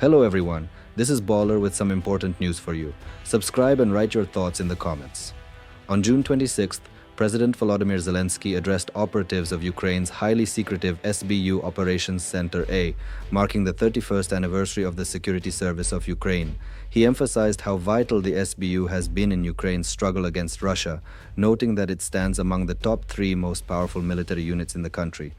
Hello everyone, this is BAWLER with some important news for you. Subscribe and write your thoughts in the comments. On June 26th, President Volodymyr Zelensky addressed operatives of Ukraine's highly secretive SBU Operations Center A, marking the 31st anniversary of the Security Service of Ukraine. He emphasized how vital the SBU has been in Ukraine's struggle against Russia, noting that it stands among the top 3 most powerful military units in the country.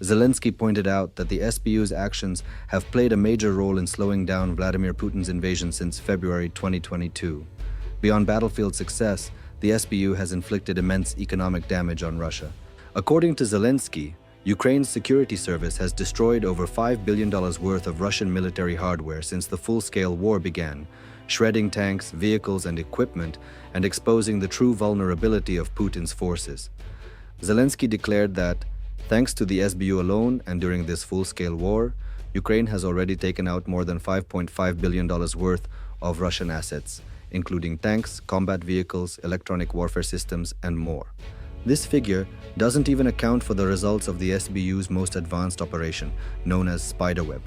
Zelensky pointed out that the SBU's actions have played a major role in slowing down Vladimir Putin's invasion since February 2022. Beyond battlefield success, the SBU has inflicted immense economic damage on Russia. According to Zelensky, Ukraine's security service has destroyed over $5 billion worth of Russian military hardware since the full-scale war began, shredding tanks, vehicles, and equipment, and exposing the true vulnerability of Putin's forces. Zelensky declared that, thanks to the SBU alone and during this full-scale war, Ukraine has already taken out more than $5.5 billion worth of Russian assets, including tanks, combat vehicles, electronic warfare systems, and more. This figure doesn't even account for the results of the SBU's most advanced operation, known as Spiderweb.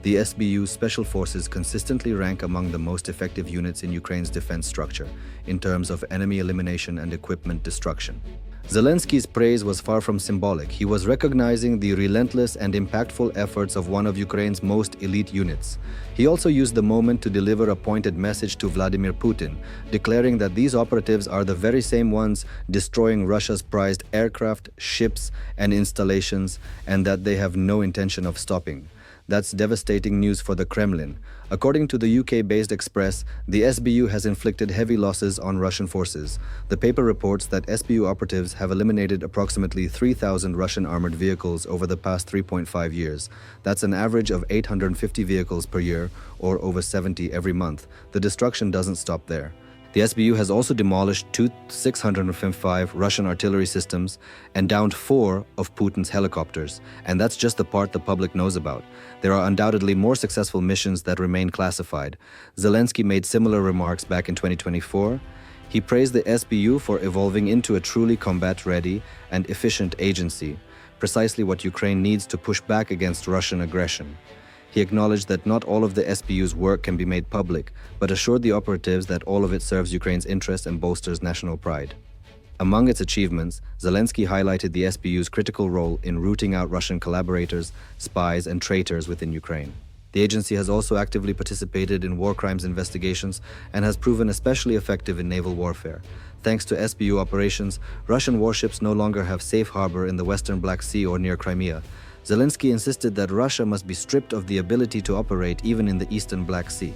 The SBU's special forces consistently rank among the most effective units in Ukraine's defense structure in terms of enemy elimination and equipment destruction. Zelensky's praise was far from symbolic. He was recognizing the relentless and impactful efforts of one of Ukraine's most elite units. He also used the moment to deliver a pointed message to Vladimir Putin, declaring that these operatives are the very same ones destroying Russia's prized aircraft, ships, and installations, and that they have no intention of stopping. That's devastating news for the Kremlin. According to the UK-based Express, the SBU has inflicted heavy losses on Russian forces. The paper reports that SBU operatives have eliminated approximately 3,000 Russian armored vehicles over the past 3.5 years. That's an average of 850 vehicles per year, or over 70 every month. The destruction doesn't stop there. The SBU has also demolished 655 Russian artillery systems and downed 4 of Putin's helicopters, and that's just the part the public knows about. There are undoubtedly more successful missions that remain classified. Zelensky made similar remarks back in 2024. He praised the SBU for evolving into a truly combat-ready and efficient agency, precisely what Ukraine needs to push back against Russian aggression. He acknowledged that not all of the SBU's work can be made public, but assured the operatives that all of it serves Ukraine's interests and bolsters national pride. Among its achievements, Zelensky highlighted the SBU's critical role in rooting out Russian collaborators, spies, and traitors within Ukraine. The agency has also actively participated in war crimes investigations and has proven especially effective in naval warfare. Thanks to SBU operations, Russian warships no longer have safe harbor in the western Black Sea or near Crimea. Zelensky insisted that Russia must be stripped of the ability to operate even in the eastern Black Sea.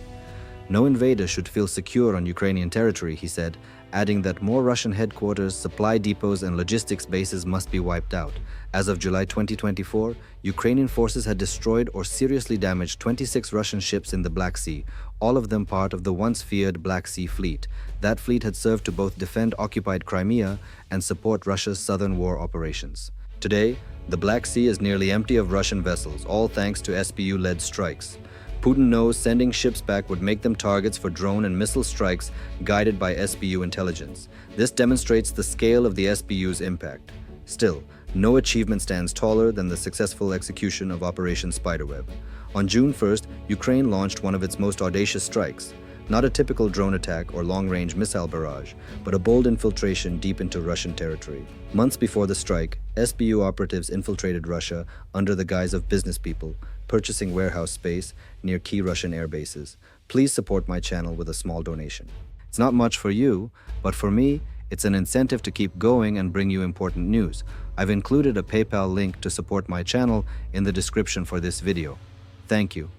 No invader should feel secure on Ukrainian territory, he said, adding that more Russian headquarters, supply depots, and logistics bases must be wiped out. As of July 2024, Ukrainian forces had destroyed or seriously damaged 26 Russian ships in the Black Sea, all of them part of the once feared Black Sea Fleet. That fleet had served to both defend occupied Crimea and support Russia's southern war operations. Today, the Black Sea is nearly empty of Russian vessels, all thanks to SBU-led strikes. Putin knows sending ships back would make them targets for drone and missile strikes guided by SBU intelligence. This demonstrates the scale of the SBU's impact. Still, no achievement stands taller than the successful execution of Operation Spiderweb. On June 1st, Ukraine launched one of its most audacious strikes. Not a typical drone attack or long-range missile barrage, but a bold infiltration deep into Russian territory. Months before the strike, SBU operatives infiltrated Russia under the guise of business people, purchasing warehouse space near key Russian air bases. Please support my channel with a small donation. It's not much for you, but for me, it's an incentive to keep going and bring you important news. I've included a PayPal link to support my channel in the description for this video. Thank you.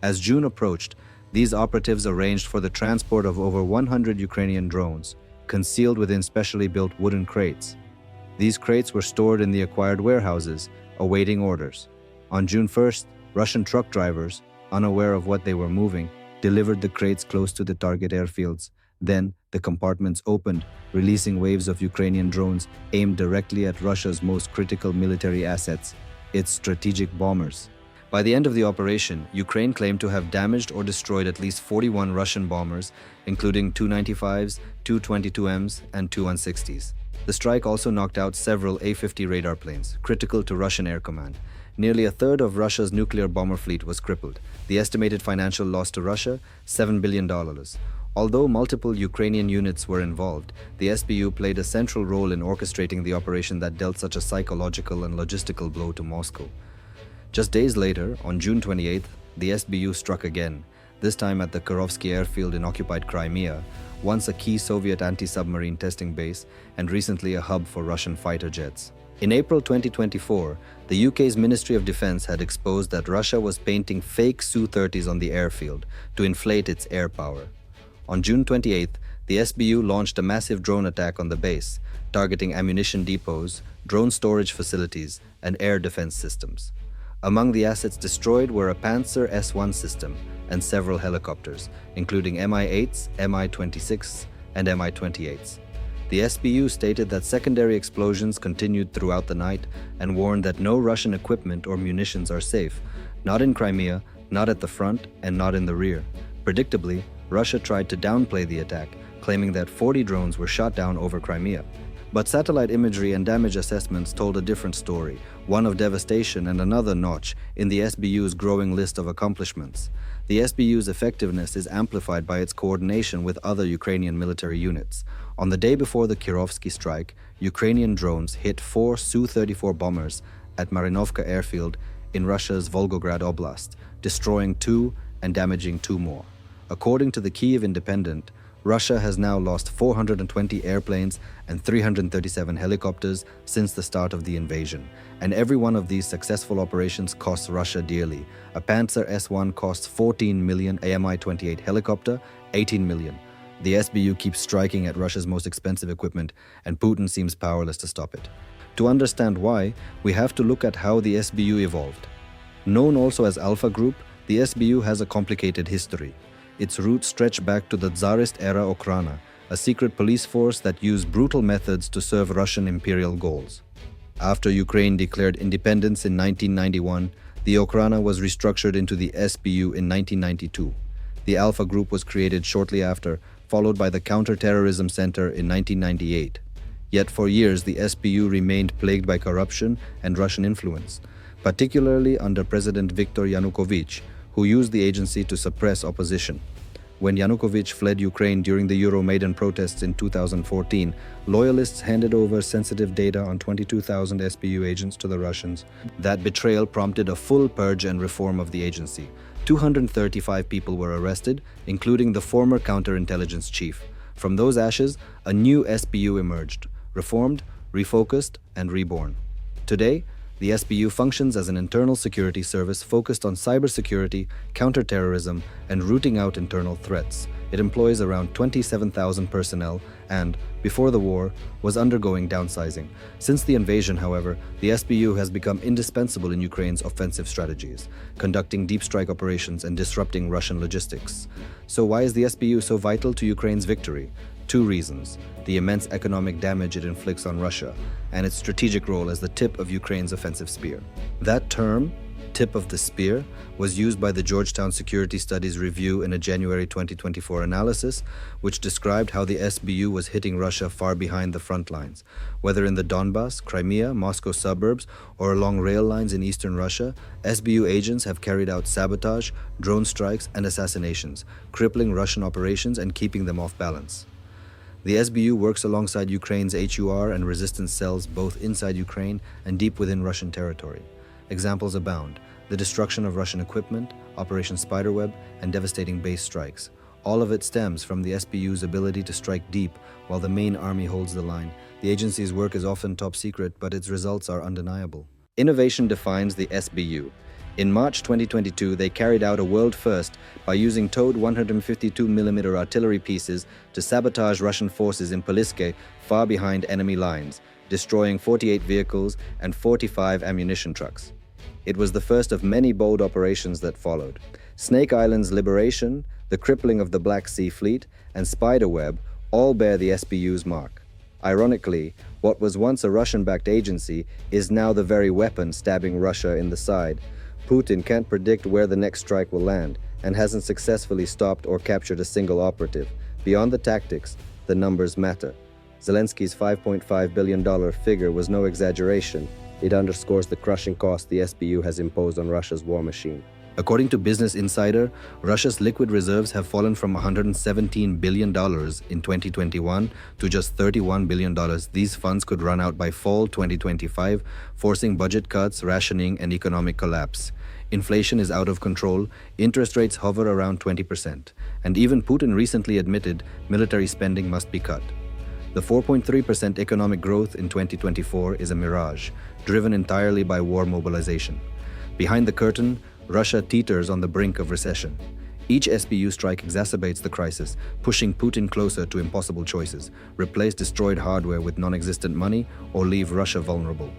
As June approached, these operatives arranged for the transport of over 100 Ukrainian drones, concealed within specially built wooden crates. These crates were stored in the acquired warehouses, awaiting orders. On June 1st, Russian truck drivers, unaware of what they were moving, delivered the crates close to the target airfields. Then, the compartments opened, releasing waves of Ukrainian drones aimed directly at Russia's most critical military assets, its strategic bombers. By the end of the operation, Ukraine claimed to have damaged or destroyed at least 41 Russian bombers, including Tu-95s, Tu-22Ms, and Tu-160s. The strike also knocked out several A-50 radar planes, critical to Russian Air Command. Nearly a third of Russia's nuclear bomber fleet was crippled. The estimated financial loss to Russia, $7 billion. Although multiple Ukrainian units were involved, the SBU played a central role in orchestrating the operation that dealt such a psychological and logistical blow to Moscow. Just days later, on June 28th, the SBU struck again, this time at the Kirovsky airfield in occupied Crimea, once a key Soviet anti-submarine testing base and recently a hub for Russian fighter jets. In April 2024, the UK's Ministry of Defense had exposed that Russia was painting fake Su-30s on the airfield to inflate its air power. On June 28th, the SBU launched a massive drone attack on the base, targeting ammunition depots, drone storage facilities, and air defense systems. Among the assets destroyed were a Panzer S-1 system and several helicopters, including Mi-8s, Mi-26s, and Mi-28s. The SBU stated that secondary explosions continued throughout the night and warned that no Russian equipment or munitions are safe, not in Crimea, not at the front, and not in the rear. Predictably, Russia tried to downplay the attack, claiming that 40 drones were shot down over Crimea. But satellite imagery and damage assessments told a different story, one of devastation and another notch in the SBU's growing list of accomplishments. The SBU's effectiveness is amplified by its coordination with other Ukrainian military units. On the day before the Kirovsky strike, Ukrainian drones hit 4 Su-34 bombers at Marinovka airfield in Russia's Volgograd Oblast, destroying 2 and damaging 2 more. According to the Kyiv Independent, Russia has now lost 420 airplanes and 337 helicopters since the start of the invasion, and every one of these successful operations costs Russia dearly. A Panzer S-1 costs 14 million, a Mi-28 helicopter, 18 million. The SBU keeps striking at Russia's most expensive equipment, and Putin seems powerless to stop it. To understand why, we have to look at how the SBU evolved. Known also as Alpha Group, the SBU has a complicated history. Its roots stretch back to the Tsarist era Okhrana, a secret police force that used brutal methods to serve Russian imperial goals. After Ukraine declared independence in 1991, the Okhrana was restructured into the SBU in 1992. The Alpha Group was created shortly after, followed by the Counter-Terrorism Center in 1998. Yet for years, the SBU remained plagued by corruption and Russian influence, particularly under President Viktor Yanukovych, who used the agency to suppress opposition. When Yanukovych fled Ukraine during the Euromaidan protests in 2014, loyalists handed over sensitive data on 22,000 SBU agents to the Russians. That betrayal prompted a full purge and reform of the agency. 235 people were arrested, including the former counterintelligence chief. From those ashes, a new SBU emerged, reformed, refocused, and reborn. Today, the SBU functions as an internal security service focused on cybersecurity, counterterrorism, and rooting out internal threats. It employs around 27,000 personnel and, before the war, was undergoing downsizing. Since the invasion, however, the SBU has become indispensable in Ukraine's offensive strategies, conducting deep strike operations and disrupting Russian logistics. So why is the SBU so vital to Ukraine's victory? 2 reasons: the immense economic damage it inflicts on Russia, and its strategic role as the tip of Ukraine's offensive spear. That term, tip of the spear, was used by the Georgetown Security Studies Review in a January 2024 analysis, which described how the SBU was hitting Russia far behind the front lines. Whether in the Donbas, Crimea, Moscow suburbs, or along rail lines in eastern Russia, SBU agents have carried out sabotage, drone strikes, and assassinations, crippling Russian operations and keeping them off balance. The SBU works alongside Ukraine's HUR and resistance cells both inside Ukraine and deep within Russian territory. Examples abound: the destruction of Russian equipment, Operation Spiderweb, and devastating base strikes. All of it stems from the SBU's ability to strike deep while the main army holds the line. The agency's work is often top secret, but its results are undeniable. Innovation defines the SBU. In March 2022, they carried out a world first by using towed 152mm artillery pieces to sabotage Russian forces in Poliske, far behind enemy lines, destroying 48 vehicles and 45 ammunition trucks. It was the first of many bold operations that followed. Snake Island's liberation, the crippling of the Black Sea Fleet, and Spiderweb all bear the SBU's mark. Ironically, what was once a Russian-backed agency is now the very weapon stabbing Russia in the side. Putin can't predict where the next strike will land and hasn't successfully stopped or captured a single operative. Beyond the tactics, the numbers matter. Zelensky's $5.5 billion figure was no exaggeration. It underscores the crushing cost the SBU has imposed on Russia's war machine. According to Business Insider, Russia's liquid reserves have fallen from $117 billion in 2021 to just $31 billion. These funds could run out by fall 2025, forcing budget cuts, rationing, and economic collapse. Inflation is out of control, interest rates hover around 20%, and even Putin recently admitted military spending must be cut. The 4.3% economic growth in 2024 is a mirage, driven entirely by war mobilization. Behind the curtain, Russia teeters on the brink of recession. Each SBU strike exacerbates the crisis, pushing Putin closer to impossible choices: replace destroyed hardware with non-existent money or leave Russia vulnerable.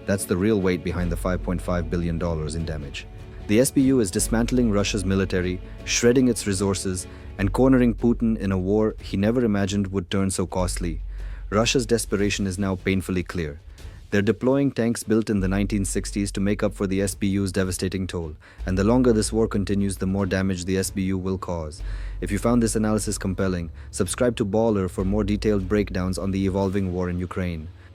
That's the real weight behind the $5.5 billion in damage. The SBU is dismantling Russia's military, shredding its resources, and cornering Putin in a war he never imagined would turn so costly. Russia's desperation is now painfully clear. They're deploying tanks built in the 1960s to make up for the SBU's devastating toll, and the longer this war continues, the more damage the SBU will cause. If you found this analysis compelling, subscribe to BAWLER for more detailed breakdowns on the evolving war in Ukraine.